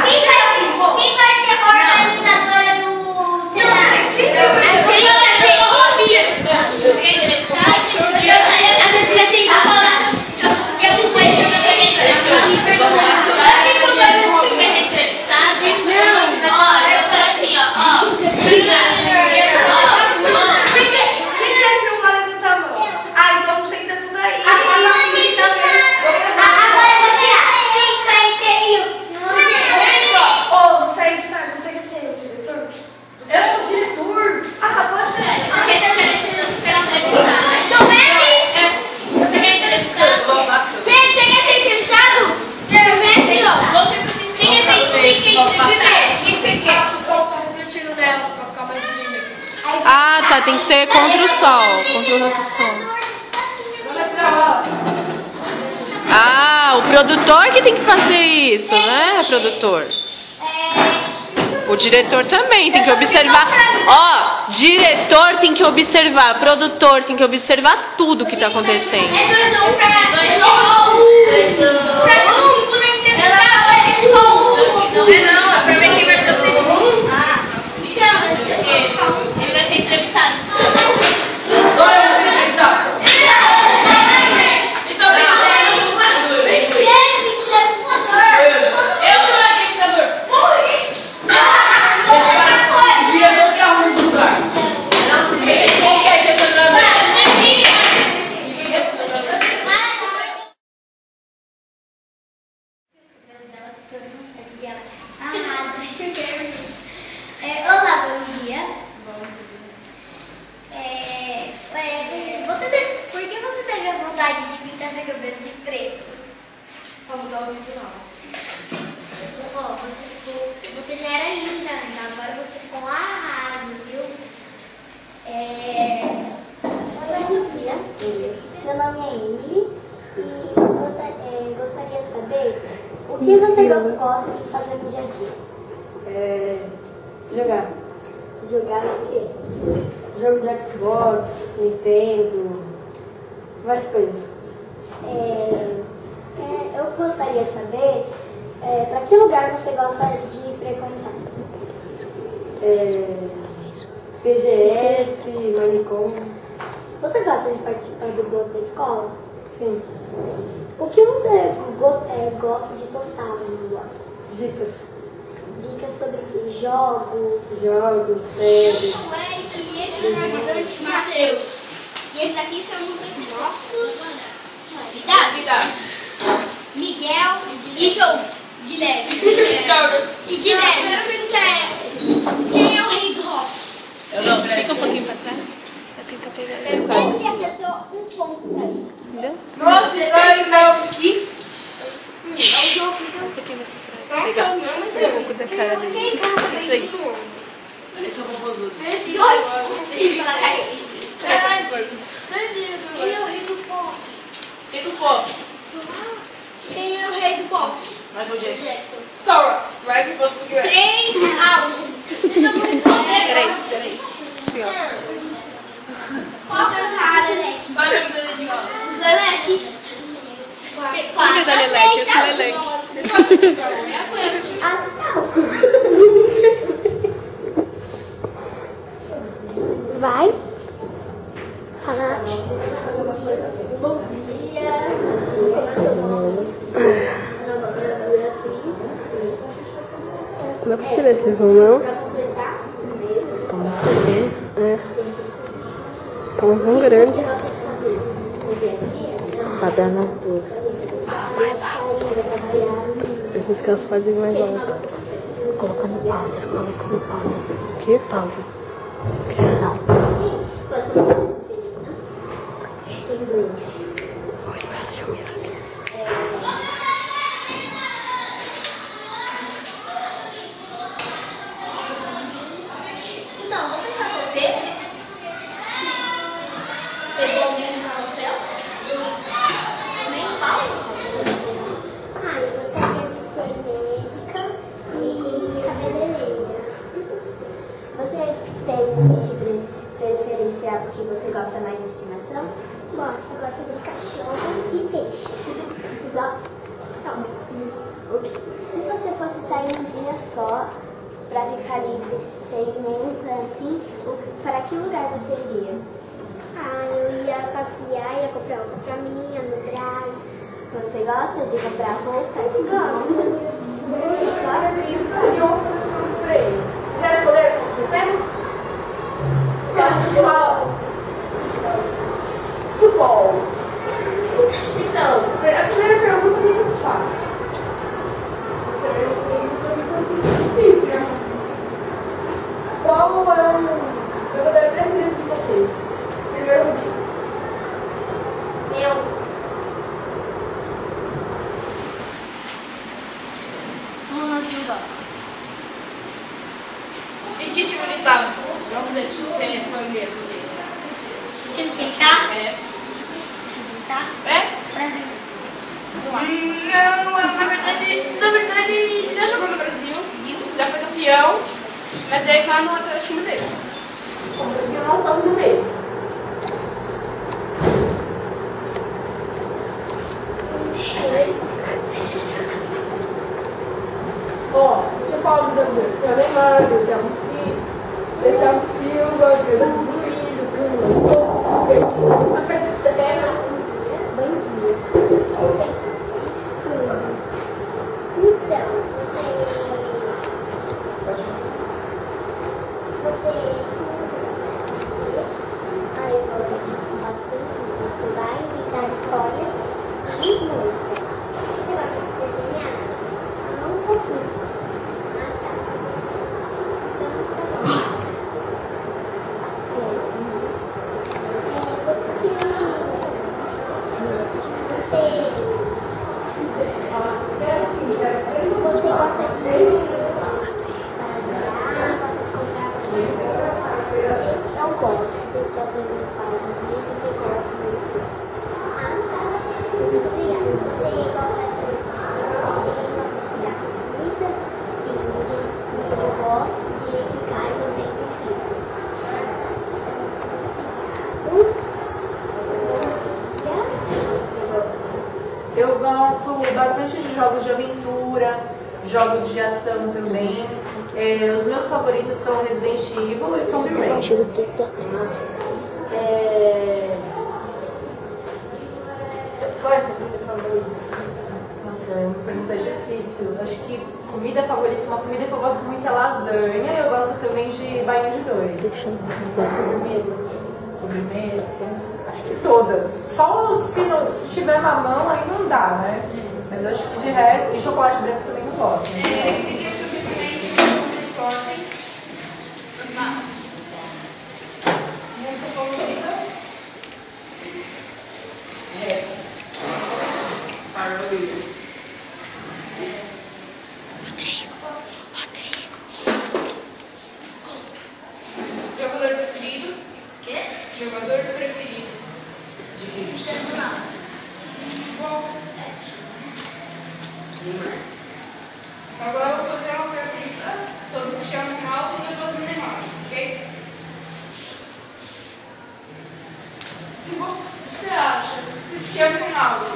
Quem vai ser a organizadora do cenário? Às vezes fica assim, tá falando. Eu não sei o que Ah, tá, tem que ser contra o sol, contra o nosso sol. Ah, o produtor que tem que fazer isso, né, produtor? O diretor também tem que observar. Ó, diretor tem que observar, produtor tem que observar tudo que tá acontecendo. É 2-1 pra 2-1. Pra ser o segundo na entrevista. Não é não, é pra ver quem vai ser o segundo. Ele vai ser entrevistado. Só eu vou ser entrevistado. Então, eu sou o entrevistador. O diretor que arruma o lugar. Não, se você qual que é que eu tô trabalhando? Olá, bom dia. Por que você teve a vontade de pintar seu cabelo de preto? Pra mudar o visual. Você já era linda, então agora você ficou um arraso, viu? Oi, Sofia. Meu nome é Emily e gostaria de saber o que você gosta de fazer no dia a dia. Jogar. Jogar o quê? Jogo de Xbox, Nintendo, várias coisas. Eu gostaria de saber para que lugar você gosta de frequentar? TGS, Manicom. Você gosta de participar do bloco da escola? Sim. O que você gosta de postar no blog? Dicas. Dicas sobre que? Jogos? Jogos, séries. Eu sou o Eric e esse é o navegante Matheus. E esses aqui são os nossos convidados. Miguel e João. Guilherme. E Guilherme. A primeira pergunta é: quem é o rei do rock? Fica um pouquinho pra trás. Vai tentar pegar. Ele que acertou um ponto pra ele. Entendeu? Nossa, eu quis. É o jogo, então. Um pouquinho mais pra trás. Legal. Um pouco da cara dele. Isso aí. Eles são composudos. 2 pontos pela cara dele. Quem é o rei do pop? Rei do pop. Quem é o rei do pop? Michael Jackson. Toma, mais um ponto pro Guilherme. 3-1. Peraí. Assim, ó. Qual cantar, Leleque? Qual é o nome do dedinho? Os Leleque. Cadê da Leleque? Esse Leleque. Vai. Falar. Bom dia. Não dá pra tirar esse som, não? Tá um som grande. Pra dar nas duas. Esses caras fazem mais alto. Coloca no pausa, coloca no pausa. Que pausa? Que não. Vou esperar, deixa eu mirar aqui. Então, você está solteiro? Pegou alguém no carrossel? Nem Paulo? Eu gostaria de ser médica e cabeleireira. Você tem um bicho preferencial porque você gosta mais de estimação? Gosto de cachorro e peixe. Só. Se você fosse sair um que lugar você iria? Ah, eu ia passear, ia comprar roupa pra mim, no Brás. Você gosta de comprar roupa? Gosto. E outras pra ele. Já escolheram o que você pega? Futebol. Então, a primeira pergunta é muito fácil. Você também é uma pergunta muito difícil, né? Qual é o jogador preferido de vocês? Primeiro, Rodrigo. Meu. Ronaldinho Gaúcho. E que time ele tá? Vamos ver se você foi mesmo dele. Que time que ele tá? É. Que time que ele tá? É? Brasil. Não, na verdade, você já jogou no Brasil, já foi campeão, mas aí lá no Atlético Mineiro. O Brasil não tá no meio. Ó, deixa eu falar do jogador. Tem o Neymar, tem o Thiago Silva, tem o Luiz, tem o Luiz, uma perna de Serena. Bandinha. Então, ah, eu gosto bastante de estudar, inventar histórias e músicas. Você gosta de desenhar? Ah, um pouquinho. Ah, tá. Então, tá bom. Você gosta de passear, gosta de comprar coisa? Eu gosto, porque às vezes eu faço uns vídeos e coloco no YouTube. Ah, tá. Muito obrigada. Você gosta de assistir alguém? Gosta de criar comida? Sim, do jeito que eu gosto de ficar e eu sempre fico. Eu gosto bastante de jogos de aventura, jogos de ação também. Os meus favoritos são Resident Evil e Tomb Raider. Tiro tudo da tela. Qual é a sua comida favorita? Nossa, é uma pergunta difícil. Acho que comida favorita, uma comida que eu gosto muito é lasanha. Eu gosto também de baião de dois. Sobremesa, acho que todas. Só se tiver mamão aí não dá, né? Mas acho que de resto, e chocolate branco também não gosto. Né? Esse aqui é subcomponente que vocês gostem. Moça favorita? É. Farolhas. Jogador preferido? Quê? Jogador preferido. Cristiano Ronaldo. Bom. Agora eu vou fazer uma pergunta sobre o Cristiano Ronaldo e depois o Neymar, ok? O que você acha que o Cristiano Ronaldo